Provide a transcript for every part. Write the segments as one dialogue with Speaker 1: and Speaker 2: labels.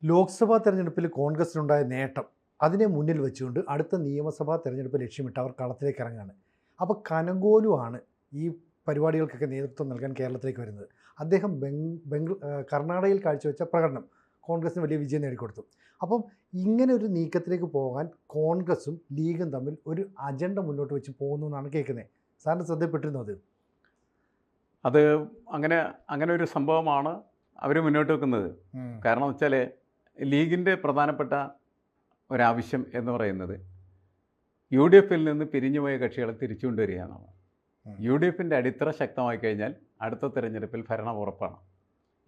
Speaker 1: ലോക്സഭാ തെരഞ്ഞെടുപ്പിൽ കോൺഗ്രസിനുണ്ടായ നേട്ടം അതിനെ മുന്നിൽ വെച്ചുകൊണ്ട് അടുത്ത നിയമസഭാ തെരഞ്ഞെടുപ്പ് ലക്ഷ്യമിട്ട് അവർ കളത്തിലേക്ക് ഇറങ്ങുകയാണ്. അപ്പോൾ കനഗോലുവാണ് ഈ പരിപാടികൾക്കൊക്കെ നേതൃത്വം നൽകാൻ കേരളത്തിലേക്ക് വരുന്നത്. അദ്ദേഹം കർണാടകയിൽ കാഴ്ചവെച്ച പ്രകടനം കോൺഗ്രസിന് വലിയ വിജയം നേടിക്കൊടുത്തു. അപ്പം ഇങ്ങനെ ഒരു നീക്കത്തിലേക്ക് പോകാൻ കോൺഗ്രസും ലീഗും തമ്മിൽ ഒരു അജണ്ട മുന്നോട്ട് വെച്ച് പോകുന്നു എന്നാണ് കേൾക്കുന്നത്. സാറിന് ശ്രദ്ധപ്പെട്ടിരുന്നത്
Speaker 2: അത് അങ്ങനെ അങ്ങനെ ഒരു സംഭവമാണ് അവർ മുന്നോട്ട് വെക്കുന്നത്. കാരണം വെച്ചാൽ ലീഗിൻ്റെ പ്രധാനപ്പെട്ട ഒരാവശ്യം എന്ന് പറയുന്നത് യു ഡി എഫിൽ നിന്ന് പിരിഞ്ഞുപോയ കക്ഷികളെ തിരിച്ചു കൊണ്ടുവരിക എന്നാണ്. യു ഡി എഫിൻ്റെ അടിത്തറ ശക്തമായി കഴിഞ്ഞാൽ അടുത്ത തിരഞ്ഞെടുപ്പിൽ ഭരണം ഉറപ്പാണ്.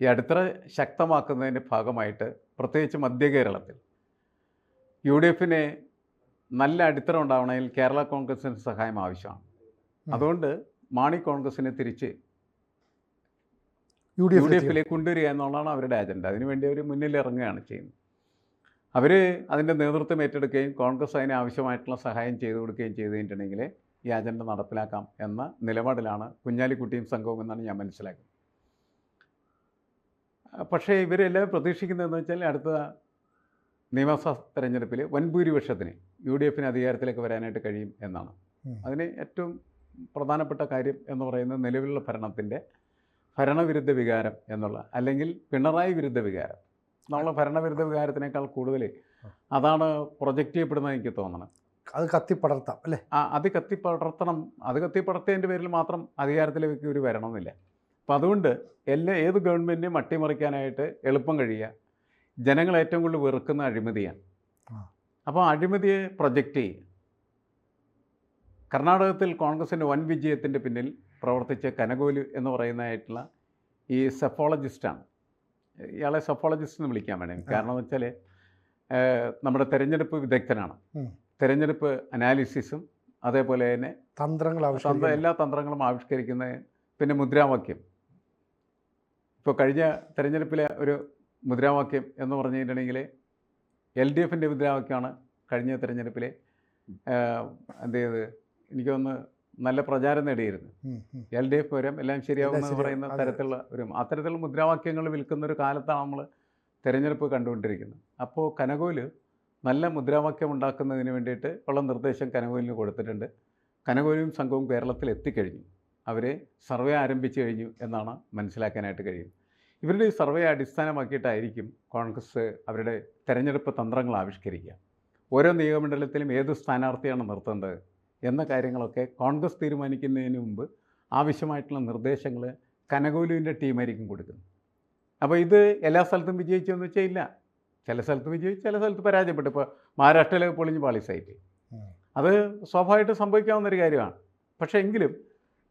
Speaker 2: ഈ അടിത്തറ ശക്തമാക്കുന്നതിൻ്റെ ഭാഗമായിട്ട് പ്രത്യേകിച്ച് മധ്യ കേരളത്തിൽ യു ഡി എഫിന് നല്ല അടിത്തറ ഉണ്ടാവണമെങ്കിൽ കേരള കോൺഗ്രസിന് സഹായം ആവശ്യമാണ്. അതുകൊണ്ട് മാണി കോൺഗ്രസിനെ തിരിച്ച് യു ഡി എഫിലേക്ക് കൊണ്ടുവരിക എന്നുള്ളതാണ് അവരുടെ അജണ്ട. അതിനുവേണ്ടി അവർ മുന്നിലിറങ്ങുകയാണ് ചെയ്യുന്നത്. അവർ അതിൻ്റെ നേതൃത്വം ഏറ്റെടുക്കുകയും കോൺഗ്രസ് അതിന് ആവശ്യമായിട്ടുള്ള സഹായം ചെയ്തു കൊടുക്കുകയും ചെയ്തു കഴിഞ്ഞിട്ടുണ്ടെങ്കിൽ ഈ അജണ്ട നടപ്പിലാക്കാം എന്ന നിലപാടിലാണ് കുഞ്ഞാലിക്കുട്ടിയും സംഘവും എന്നാണ് ഞാൻ മനസ്സിലാക്കുന്നത്. പക്ഷേ ഇവരെല്ലാം പ്രതീക്ഷിക്കുന്നതെന്ന് വെച്ചാൽ അടുത്ത നിയമസഭാ തെരഞ്ഞെടുപ്പിൽ വൻഭൂരിപക്ഷത്തിന് യു ഡി എഫിന് അധികാരത്തിലേക്ക് വരാനായിട്ട് കഴിയും എന്നാണ്. അതിന് ഏറ്റവും പ്രധാനപ്പെട്ട കാര്യം എന്ന് പറയുന്നത് നിലവിലുള്ള ഭരണത്തിൻ്റെ ഭരണവിരുദ്ധ വികാരം എന്നുള്ള, അല്ലെങ്കിൽ പിണറായി വിരുദ്ധ വികാരം. നമ്മൾ ഭരണവിരുദ്ധ വികാരത്തിനേക്കാൾ കൂടുതൽ അതാണ് പ്രൊജക്റ്റ് ചെയ്യപ്പെടുന്നത് എനിക്ക് തോന്നണം.
Speaker 1: അത് കത്തിപ്പടർത്താം അല്ലേ?
Speaker 2: അത് കത്തിപ്പടർത്തണം. അത് കത്തിപ്പടർത്തിയതിൻ്റെ പേരിൽ മാത്രം അധികാരത്തിലേക്ക് ഇവർ വരണമെന്നില്ല. അപ്പം അതുകൊണ്ട് ഏത് ഗവൺമെൻറ്റിനെയും അട്ടിമറിക്കാനായിട്ട് എളുപ്പം കഴിയുക. ജനങ്ങൾ ഏറ്റവും കൂടുതൽ വെറുക്കുന്ന അഴിമതിയാണ്. അപ്പോൾ അഴിമതിയെ പ്രൊജക്റ്റ് ചെയ്യുക. കർണാടകത്തിൽ കോൺഗ്രസിൻ്റെ വൻ വിജയത്തിൻ്റെ പിന്നിൽ പ്രവർത്തിച്ച കനഗോലു എന്ന് പറയുന്നതായിട്ടുള്ള ഈ സെഫോളജിസ്റ്റാണ്. ഇയാളെ സെഫോളജിസ്റ്റ് എന്ന് വിളിക്കാൻ വേണം. കാരണം എന്ന് വെച്ചാൽ നമ്മുടെ തെരഞ്ഞെടുപ്പ് വിദഗ്ധനാണ്. തെരഞ്ഞെടുപ്പ് അനാലിസിസും അതേപോലെ തന്നെ എല്ലാ തന്ത്രങ്ങളും ആവിഷ്കരിക്കുന്ന, പിന്നെ മുദ്രാവാക്യം. ഇപ്പോൾ കഴിഞ്ഞ തെരഞ്ഞെടുപ്പിലെ ഒരു മുദ്രാവാക്യം എന്ന് പറഞ്ഞിട്ടുണ്ടെങ്കിൽ LDFിൻ്റെ മുദ്രാവാക്യമാണ് കഴിഞ്ഞ തെരഞ്ഞെടുപ്പിൽ എന്ത് ചെയ്ത് എനിക്കൊന്ന് നല്ല പ്രചാരം നേടിയിരുന്നു. LDF വരും എല്ലാം ശരിയാകുമെന്ന് പറയുന്ന തരത്തിലുള്ള അത്തരത്തിലുള്ള മുദ്രാവാക്യങ്ങൾ വിൽക്കുന്ന ഒരു കാലത്താണ് നമ്മൾ തിരഞ്ഞെടുപ്പ് കണ്ടുകൊണ്ടിരിക്കുന്നത്. അപ്പോൾ കനഗോല് നല്ല മുദ്രാവാക്യം ഉണ്ടാക്കുന്നതിന് വേണ്ടിയിട്ട് ഉള്ള നിർദ്ദേശം കനഗോലിന് കൊടുത്തിട്ടുണ്ട്. കനഗോലും സംഘവും കേരളത്തിൽ എത്തിക്കഴിഞ്ഞു. അവർ സർവേ ആരംഭിച്ചു കഴിഞ്ഞു എന്നാണ് മനസ്സിലാക്കാനായിട്ട് കഴിയും. ഇവരുടെ ഈ സർവേ അടിസ്ഥാനമാക്കിയിട്ടായിരിക്കും കോൺഗ്രസ് അവരുടെ തെരഞ്ഞെടുപ്പ് തന്ത്രങ്ങൾ ആവിഷ്കരിക്കുക. ഓരോ നിയമമണ്ഡലത്തിലും ഏത് സ്ഥാനാർത്ഥിയാണ് നിർത്തേണ്ടത് എന്ന കാര്യങ്ങളൊക്കെ കോൺഗ്രസ് തീരുമാനിക്കുന്നതിന് മുമ്പ് ആവശ്യമായിട്ടുള്ള നിർദ്ദേശങ്ങൾ കനഗോലുവിൻ്റെ ടീമായിരിക്കും കൊടുക്കുന്നത്. അപ്പോൾ ഇത് എല്ലാ സ്ഥലത്തും വിജയിച്ചെന്ന് വെച്ചാൽ ഇല്ല. ചില സ്ഥലത്ത് വിജയിച്ചു, ചില സ്ഥലത്ത് പരാജയപ്പെട്ടു. ഇപ്പോൾ മഹാരാഷ്ട്രയിലെ പൊളിഞ്ഞ് പാളിസായിട്ട് അത് സ്വാഭാവികമായിട്ട് സംഭവിക്കാവുന്നൊരു കാര്യമാണ്. പക്ഷേ എങ്കിലും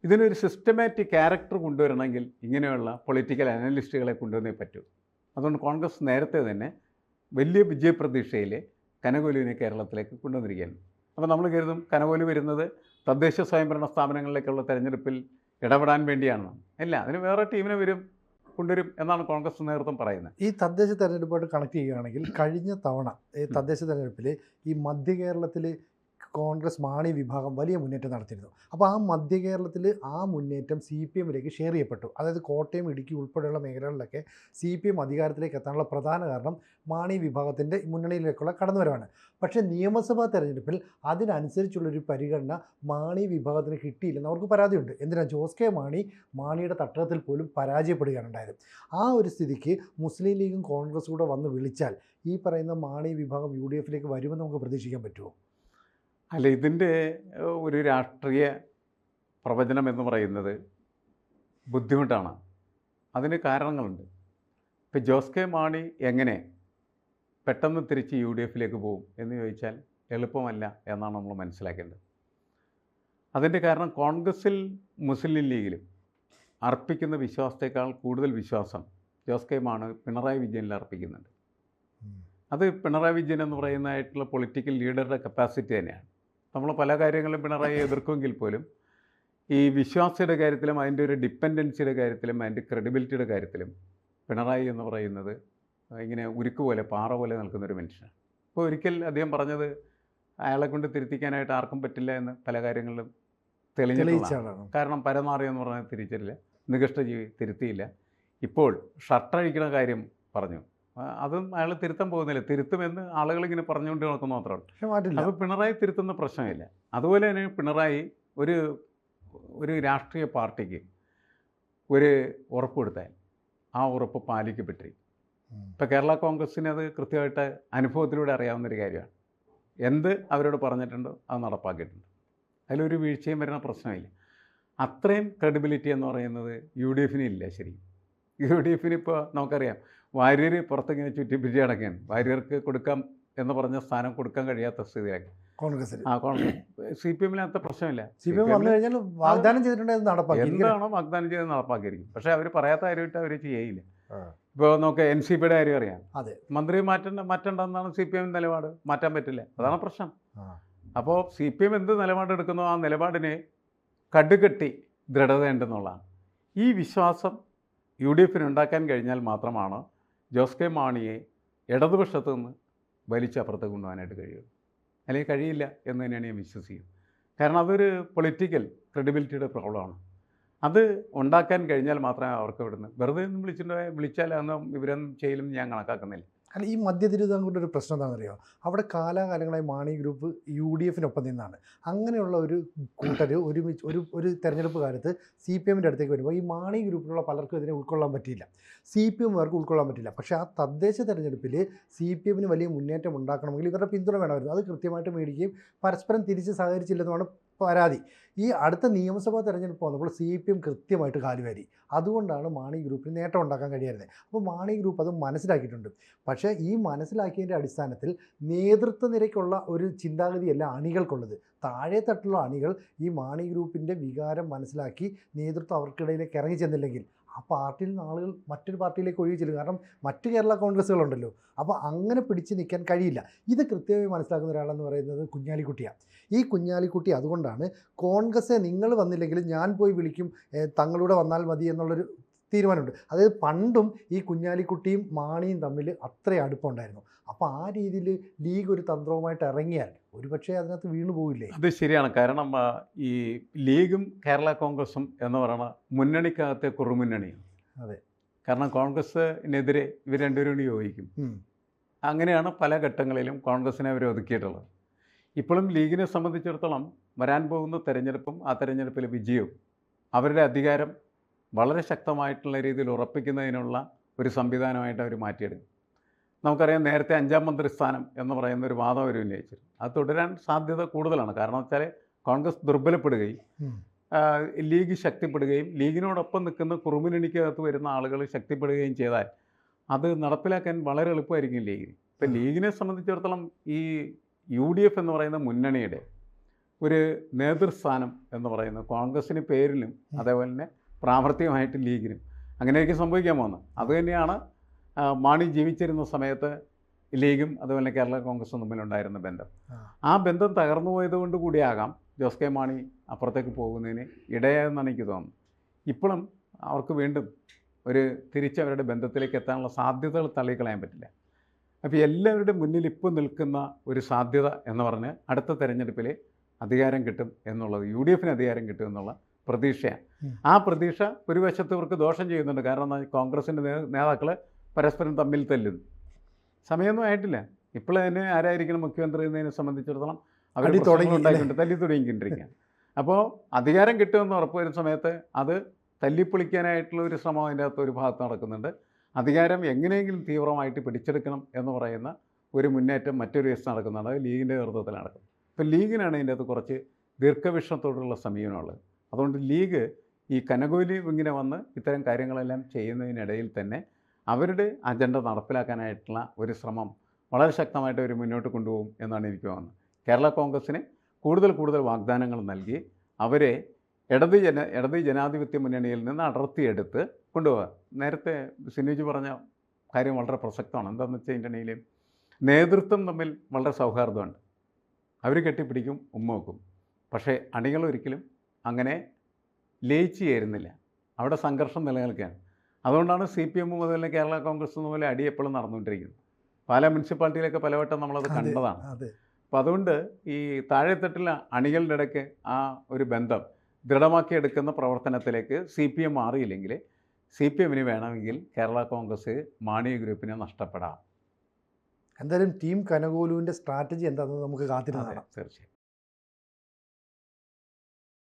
Speaker 2: ഇതിനൊരു സിസ്റ്റമാറ്റിക് ക്യാരക്ടർ കൊണ്ടുവരണമെങ്കിൽ ഇങ്ങനെയുള്ള പൊളിറ്റിക്കൽ അനലിസ്റ്റുകളെ കൊണ്ടുവന്നേ പറ്റൂ. അതുകൊണ്ട് കോൺഗ്രസ് നേരത്തെ തന്നെ വലിയ വിജയപ്രതീക്ഷയിൽ കനഗോലുവിനെ കേരളത്തിലേക്ക് കൊണ്ടുവന്നിരിക്കുകയാണ്. അപ്പോൾ നമ്മൾ കരുതും കനഗോലു വരുന്നത് തദ്ദേശ സ്വയംഭരണ സ്ഥാപനങ്ങളിലേക്കുള്ള തെരഞ്ഞെടുപ്പിൽ ഇടപെടാൻ വേണ്ടിയാണ്. അല്ല, അതിന് വേറെ ടീമിനെ കൊണ്ടുവരും എന്നാണ് കോൺഗ്രസ് നേതൃത്വം പറയുന്നത്.
Speaker 1: ഈ തദ്ദേശ തെരഞ്ഞെടുപ്പായിട്ട് കണക്ട് ചെയ്യുകയാണെങ്കിൽ കഴിഞ്ഞ തവണ ഈ തദ്ദേശ തെരഞ്ഞെടുപ്പിൽ ഈ മധ്യ കേരളത്തിൽ കോൺഗ്രസ് മാണി വിഭാഗം വലിയ മുന്നേറ്റം നടത്തിയിരുന്നു. അപ്പോൾ ആ മധ്യ കേരളത്തിൽ ആ മുന്നേറ്റം CPMലേക്ക് ഷെയർ ചെയ്യപ്പെട്ടു. അതായത് കോട്ടയം, ഇടുക്കി ഉൾപ്പെടെയുള്ള മേഖലകളിലൊക്കെ CPM അധികാരത്തിലേക്ക് എത്താനുള്ള പ്രധാന കാരണം മാണി വിഭാഗത്തിൻ്റെ മുന്നണിയിലേക്കുള്ള കടന്നുവരവാണ്. പക്ഷേ നിയമസഭാ തെരഞ്ഞെടുപ്പിൽ അതിനനുസരിച്ചുള്ളൊരു പരിഗണന മാണി വിഭാഗത്തിന് കിട്ടിയില്ലെന്ന് അവർക്ക് പരാതിയുണ്ട്. എന്തിനാ? ജോസ് കെ മാണിയുടെ തട്ടകത്തിൽ പോലും പരാജയപ്പെടുകയാണ് ഉണ്ടായത്. ആ ഒരു സ്ഥിതിക്ക് മുസ്ലിം ലീഗും കോൺഗ്രസും കൂടെ വന്ന് വിളിച്ചാൽ ഈ പറയുന്ന മാണി വിഭാഗം UDFിലേക്ക് വരുമെന്ന് നമുക്ക് പ്രതീക്ഷിക്കാൻ പറ്റുമോ?
Speaker 2: അല്ല, ഇതിൻ്റെ ഒരു രാഷ്ട്രീയ പ്രവചനം എന്ന് പറയുന്നത് ബുദ്ധിമുട്ടാണ്. അതിന് കാരണങ്ങളുണ്ട്. ഇപ്പോൾ ജോസ് കെ മാണി എങ്ങനെ പെട്ടെന്ന് തിരിച്ച് UDFിലേക്ക് പോകും എന്ന് ചോദിച്ചാൽ എളുപ്പമല്ല എന്നാണ് നമ്മൾ മനസ്സിലാക്കേണ്ടത്. അതിൻ്റെ കാരണം കോൺഗ്രസിൽ മുസ്ലിം ലീഗിലും അർപ്പിക്കുന്ന വിശ്വാസത്തേക്കാൾ കൂടുതൽ വിശ്വാസം ജോസ് കെ മാണി പിണറായി വിജയനിൽ അർപ്പിക്കുന്നുണ്ട്. അത് പിണറായി വിജയൻ എന്ന് പറയുന്നതായിട്ടുള്ള പൊളിറ്റിക്കൽ ലീഡറുടെ കപ്പാസിറ്റി തന്നെയാണ്. നമ്മൾ പല കാര്യങ്ങളും പിണറായി എതിർക്കുമെങ്കിൽ പോലും ഈ വിശ്വാസയുടെ കാര്യത്തിലും അതിൻ്റെ ഒരു ഡിപ്പെൻഡൻസിയുടെ കാര്യത്തിലും അതിൻ്റെ ക്രെഡിബിലിറ്റിയുടെ കാര്യത്തിലും പിണറായി എന്ന് പറയുന്നത് ഇങ്ങനെ ഉരുക്ക് പോലെ പാറ പോലെ നിൽക്കുന്നൊരു മനുഷ്യനാണ്. ഇപ്പോൾ ഒരിക്കൽ അദ്ദേഹം പറഞ്ഞത് അയാളെ കൊണ്ട് തിരുത്തിക്കാനായിട്ട് ആർക്കും പറ്റില്ല എന്ന് പല കാര്യങ്ങളിലും തെളിയിച്ചാണ്. കാരണം പരമാറി എന്ന് പറഞ്ഞാൽ തിരിച്ചില്ല, നികഷ്ടജീവി തിരുത്തിയില്ല. ഇപ്പോൾ ഷർട്ടഴിക്കുന്ന കാര്യം പറഞ്ഞു. അതും അയാൾ തിരുത്താൻ പോകുന്നില്ല. തിരുത്തുമെന്ന് ആളുകളിങ്ങനെ പറഞ്ഞുകൊണ്ട് നടക്കുന്നു മാത്രമേ ഉള്ളൂ.
Speaker 1: പക്ഷെ മാറ്റില്ല.
Speaker 2: അപ്പോൾ പിണറായി തിരുത്തുന്ന പ്രശ്നമില്ല. അതുപോലെ തന്നെ പിണറായി ഒരു ഒരു രാഷ്ട്രീയ പാർട്ടിക്ക് ഒരു ഉറപ്പ് കൊടുത്താൽ ആ ഉറപ്പ് പാലിക്കപ്പെട്ടിരിക്കും. ഇപ്പോൾ കേരള കോൺഗ്രസ്സിന് അത് കൃത്യമായിട്ട് അനുഭവത്തിലൂടെ അറിയാവുന്നൊരു കാര്യമാണ്. എന്ത് അവരോട് പറഞ്ഞിട്ടുണ്ടോ അത് നടപ്പാക്കിയിട്ടുണ്ട്. അതിലൊരു വീഴ്ചയും വരുന്ന പ്രശ്നമില്ല. അത്രയും ക്രെഡിബിലിറ്റി എന്ന് പറയുന്നത് യു ഡി എഫിന് ഇല്ല. ശരിക്കും യു ഡി എഫിന് ഇപ്പോൾ നമുക്കറിയാം, വാര്യർ പുറത്തിങ്ങനെ ചുറ്റിപ്പിറ്റി നടക്കുകയാണ്. വാര്യർക്ക് കൊടുക്കാം എന്ന് പറഞ്ഞ സ്ഥാനം കൊടുക്കാൻ കഴിയാത്ത സ്ഥിതിയിലേക്ക്
Speaker 1: കോൺഗ്രസ്
Speaker 2: കോൺഗ്രസ് സി പി എമ്മിനകത്ത് പ്രശ്നമില്ല.
Speaker 1: CPM വന്നു കഴിഞ്ഞാൽ വാഗ്ദാനം ചെയ്തിട്ടുണ്ടെങ്കിൽ നടപ്പാക്കി.
Speaker 2: എന്താണോ വാഗ്ദാനം ചെയ്ത് നടപ്പാക്കിയിരിക്കും. പക്ഷേ അവർ പറയാത്ത കാര്യമായിട്ട് അവർ ചെയ്യില്ല. ഇപ്പോൾ നമുക്ക് NCPയുടെ കാര്യം അറിയാം.
Speaker 1: അതെ,
Speaker 2: മന്ത്രി മാറ്റണ്ടെന്നാണ് CPM നിലപാട്. മാറ്റാൻ പറ്റില്ല. അതാണ് പ്രശ്നം. അപ്പോൾ CPM എന്ത് നിലപാടെടുക്കുന്നോ ആ നിലപാടിനെ കടുകെട്ടി ദൃഢതയുണ്ടെന്നുള്ളതാണ്. ഈ വിശ്വാസം UDF ഉണ്ടാക്കാൻ കഴിഞ്ഞാൽ മാത്രമാണ് ജോസ് കെ മാണിയെ ഇടതുപക്ഷത്തു നിന്ന് വലിച്ചപ്പുറത്ത് കൊണ്ടുപോകാനായിട്ട് കഴിയുള്ളൂ. അല്ലെങ്കിൽ കഴിയില്ല എന്ന് തന്നെയാണ് ഞാൻ വിശ്വസിക്കുന്നത്. കാരണം അതൊരു പൊളിറ്റിക്കൽ ക്രെഡിബിലിറ്റിയുടെ പ്രോബ്ലമാണ്. അത് ഉണ്ടാക്കാൻ കഴിഞ്ഞാൽ മാത്രമേ അവർക്ക് ഇവിടുന്ന് വെറുതെ ഒന്നും വിളിച്ചാൽ അന്ന് ഇവരൊന്നും ചെയ്യലും ഞാൻ കണക്കാക്കുന്നില്ല.
Speaker 1: അല്ല, ഈ മധ്യ തിരുവിതാംകൂറിൻ്റെ ഒരു പ്രശ്നം എന്താണെന്നറിയോ? അവിടെ കാലാകാലങ്ങളായി മാണി ഗ്രൂപ്പ് UDFിനൊപ്പം നിന്നാണ്. അങ്ങനെയുള്ള ഒരു കൂട്ടർ ഒരു തെരഞ്ഞെടുപ്പ് കാലത്ത് CPMൻ്റെ അടുത്തേക്ക് വരുമ്പോൾ ഈ മാണി ഗ്രൂപ്പിലുള്ള പലർക്കും ഇതിനെ ഉൾക്കൊള്ളാൻ പറ്റിയില്ല. CPMകാർക്ക് ഉൾക്കൊള്ളാൻ പറ്റില്ല. പക്ഷേ ആ തദ്ദേശ തെരഞ്ഞെടുപ്പിൽ CPMന് വലിയ മുന്നേറ്റം ഉണ്ടാക്കണമെങ്കിൽ ഇവരുടെ പിന്തുണ വേണമായിരുന്നു. അത് കൃത്യമായിട്ട് മേടിക്കുകയും പരസ്പരം തിരിച്ച് സഹകരിച്ചില്ലെന്നാണ് പരാതി. ഈ അടുത്ത നിയമസഭാ തെരഞ്ഞെടുപ്പ് വന്നപ്പോൾ CPM കൃത്യമായിട്ട് കാലുവാരി. അതുകൊണ്ടാണ് മാണി ഗ്രൂപ്പിന് നേട്ടം ഉണ്ടാക്കാൻ കഴിയായിരുന്നത്. അപ്പോൾ മാണി ഗ്രൂപ്പ് അത് മനസ്സിലാക്കിയിട്ടുണ്ട്. പക്ഷേ ഈ മനസ്സിലാക്കിയതിൻ്റെ അടിസ്ഥാനത്തിൽ നേതൃത്വ നിരക്കുള്ള ഒരു ചിന്താഗതിയല്ല അണികൾക്കുള്ളത്. താഴെ തട്ടുള്ള അണികൾ ഈ മാണി ഗ്രൂപ്പിൻ്റെ വികാരം മനസ്സിലാക്കി നേതൃത്വം അവർക്കിടയിലേക്ക് ഇറങ്ങി ചെന്നില്ലെങ്കിൽ ആ പാർട്ടിയിൽ നിന്ന് ആളുകൾ മറ്റൊരു പാർട്ടിയിലേക്ക് ഒഴുകി ചെല്ലും. കാരണം മറ്റ് കേരള കോൺഗ്രസ്സുകളുണ്ടല്ലോ. അപ്പോൾ അങ്ങനെ പിടിച്ച് നിൽക്കാൻ കഴിയില്ല. ഇത് കൃത്യമായി മനസ്സിലാക്കുന്ന ഒരാളെന്ന് പറയുന്നത് കുഞ്ഞാലിക്കുട്ടിയാണ്. ഈ കുഞ്ഞാലിക്കുട്ടി അതുകൊണ്ടാണ് കോൺഗ്രസ്സെ നിങ്ങൾ വന്നില്ലെങ്കിൽ ഞാൻ പോയി വിളിക്കും, തങ്ങളുടെ വന്നാൽ മതി എന്നുള്ളൊരു തീരുമാനമുണ്ട്. അതായത് പണ്ടും ഈ കുഞ്ഞാലിക്കുട്ടിയും മാണിയും തമ്മിൽ അത്ര അടുപ്പമുണ്ടായിരുന്നു. അപ്പോൾ ആ രീതിയിൽ ലീഗ് ഒരു തന്ത്രവുമായിട്ട് ഇറങ്ങിയാൽ ഒരുപക്ഷെ അതിനകത്ത് വീണു പോവില്ലേ?
Speaker 2: അത് ശരിയാണ്. കാരണം ഈ ലീഗും കേരള കോൺഗ്രസും എന്ന് പറയുന്ന മുന്നണിക്കകത്തെ കുറുമുന്നണിയാണ്.
Speaker 1: അതെ,
Speaker 2: കാരണം കോൺഗ്രസ്സിനെതിരെ ഇവർ രണ്ടുപേരും യോജിക്കും. അങ്ങനെയാണ് പല ഘട്ടങ്ങളിലും കോൺഗ്രസിനെ അവർ ഒതുക്കിയിട്ടുള്ളത്. ഇപ്പോഴും ലീഗിനെ സംബന്ധിച്ചിടത്തോളം വരാൻ പോകുന്ന തെരഞ്ഞെടുപ്പും ആ തെരഞ്ഞെടുപ്പിലെ വിജയവും അവരുടെ അധികാരം വളരെ ശക്തമായിട്ടുള്ള രീതിയിൽ ഉറപ്പിക്കുന്നതിനുള്ള ഒരു സംവിധാനമായിട്ട് അവർ മാറ്റിയെടുക്കും. നമുക്കറിയാം, നേരത്തെ 5ാം മന്ത്രിസ്ഥാനം എന്ന് പറയുന്ന ഒരു വാദം അവർ ഉന്നയിച്ചിരുന്നു. അത് തുടരാൻ സാധ്യത കൂടുതലാണ്. കാരണം വെച്ചാൽ കോൺഗ്രസ് ദുർബലപ്പെടുകയും ലീഗ് ശക്തിപ്പെടുകയും ലീഗിനോടൊപ്പം നിൽക്കുന്ന കുറുമുന്നണിക്കകത്ത് വരുന്ന ആളുകൾ ശക്തിപ്പെടുകയും ചെയ്താൽ അത് നടപ്പിലാക്കാൻ വളരെ എളുപ്പമായിരിക്കും ലീഗിന്. ഇപ്പം ലീഗിനെ സംബന്ധിച്ചിടത്തോളം ഈ UDF എന്ന് പറയുന്ന മുന്നണിയുടെ ഒരു നേതൃസ്ഥാനം എന്ന് പറയുന്നത് കോൺഗ്രസ്സിന് പേരിലും അതേപോലെ തന്നെ പ്രാവർത്തികമായിട്ട് ലീഗിനും അങ്ങനെയൊക്കെ സംഭവിക്കാൻ പോകുന്നത്. അതുതന്നെയാണ് മാണി ജീവിച്ചിരുന്ന സമയത്ത് ലീഗും അതുപോലെ കേരള കോൺഗ്രസും തമ്മിലുണ്ടായിരുന്ന ബന്ധം. ആ ബന്ധം തകർന്നു പോയതുകൊണ്ട് കൂടിയാകാം ജോസ് കെ മാണി അപ്പുറത്തേക്ക് പോകുന്നതിന് ഇടയായെന്നാണ് എനിക്ക് തോന്നുന്നത്. ഇപ്പോഴും അവർക്ക് വീണ്ടും തിരിച്ചവരുടെ ബന്ധത്തിലേക്ക് എത്താനുള്ള സാധ്യതകൾ തള്ളിക്കളയാൻ പറ്റില്ല. അപ്പോൾ എല്ലാവരുടെ മുന്നിൽ ഇപ്പോൾ നിൽക്കുന്ന ഒരു സാധ്യത എന്ന് പറഞ്ഞ് അടുത്ത തെരഞ്ഞെടുപ്പിൽ അധികാരം കിട്ടും എന്നുള്ളത്, UDFന് അധികാരം കിട്ടും എന്നുള്ള പ്രതീക്ഷയാണ്. ആ പ്രതീക്ഷ ഒരു വശത്ത് ഇവർക്ക് ദോഷം ചെയ്യുന്നുണ്ട്. കാരണം കോൺഗ്രസിൻ്റെ നേതാക്കൾ പരസ്പരം തമ്മിൽ തല്ലുന്നു. സമയമൊന്നും ആയിട്ടില്ല. ഇപ്പോൾ തന്നെ ആരായിരിക്കണം മുഖ്യമന്ത്രി എന്നതിനെ സംബന്ധിച്ചിടത്തോളം അവർ ഉണ്ടായിക്കൊണ്ട് തല്ലി തുടങ്ങിക്കൊണ്ടിരിക്കുകയാണ്. അപ്പോൾ അധികാരം കിട്ടുമെന്ന് ഉറപ്പ് വരുന്ന സമയത്ത് അത് തല്ലിപ്പൊളിക്കാനായിട്ടുള്ള ഒരു ശ്രമം അതിൻ്റെ അകത്ത് ഒരു ഭാഗത്ത് നടക്കുന്നുണ്ട്. അധികാരം എങ്ങനെയെങ്കിലും തീവ്രമായിട്ട് പിടിച്ചെടുക്കണം എന്ന് പറയുന്ന ഒരു മുന്നേറ്റം മറ്റൊരു വശത്ത് നടക്കുന്നുണ്ട്. അത് ലീഗിൻ്റെ നേതൃത്വത്തിൽ നടക്കും. ഇപ്പോൾ ലീഗിനാണ് ഇതിൻ്റെ അകത്ത് കുറച്ച് ദീർഘവീക്ഷണത്തോടുള്ള സമീപനമുള്ളത്. അതുകൊണ്ട് ലീഗ് ഈ കനകോലി ഇങ്ങനെ വന്ന് ഇത്തരം കാര്യങ്ങളെല്ലാം ചെയ്യുന്നതിനിടയിൽ തന്നെ അവരുടെ അജണ്ട നടപ്പിലാക്കാനായിട്ടുള്ള ഒരു ശ്രമം വളരെ ശക്തമായിട്ട് അവർ മുന്നോട്ട് കൊണ്ടുപോകും എന്നാണ് എനിക്ക് തോന്നുന്നത്. കേരള കോൺഗ്രസ്സിന് കൂടുതൽ വാഗ്ദാനങ്ങൾ നൽകി അവരെ ഇടത് ജനാധിപത്യ മുന്നണിയിൽ നിന്ന് അടർത്തിയെടുത്ത് കൊണ്ടുപോകുക. നേരത്തെ സിനുജി പറഞ്ഞ കാര്യം വളരെ പ്രസക്തമാണ്. എന്താണെന്ന് വെച്ചാൽ ഇതിൻ്റെ ഇടയിൽ നേതൃത്വം തമ്മിൽ വളരെ സൗഹാർദ്ദമുണ്ട്. അവർ കെട്ടിപ്പിടിക്കും, ഉമ്മ വെക്കും. പക്ഷേ അണികൾ ഒരിക്കലും അങ്ങനെ ലയിച്ച് ചേരുന്നില്ല. അവിടെ സംഘർഷം നിലനിൽക്കുകയാണ്. അതുകൊണ്ടാണ് CPM മുതൽ കേരള കോൺഗ്രസ് മുതൽ അടി എപ്പോഴും നടന്നുകൊണ്ടിരിക്കുന്നത്. പല മുനിസിപ്പാലിറ്റിയിലൊക്കെ പലവട്ടം നമ്മളത് കണ്ടതാണ്. അപ്പോൾ അതുകൊണ്ട് ഈ താഴെത്തട്ടിലെ അണികളുടെ ഇടയ്ക്ക് ആ ഒരു ബന്ധം ദൃഢമാക്കിയെടുക്കുന്ന പ്രവർത്തനത്തിലേക്ക് CPM മാറിയില്ലെങ്കിൽ CPM-ന് വേണമെങ്കിൽ കേരള കോൺഗ്രസ് മാണി ഗ്രൂപ്പിനെ നഷ്ടപ്പെടാം.
Speaker 1: എന്തായാലും ടീം കനകോലുവിൻ്റെ സ്ട്രാറ്റജി എന്താണെന്ന് നമുക്ക് കാത്തിരുന്ന്
Speaker 2: അതെ,
Speaker 1: കാണാം.
Speaker 2: തീർച്ചയായും.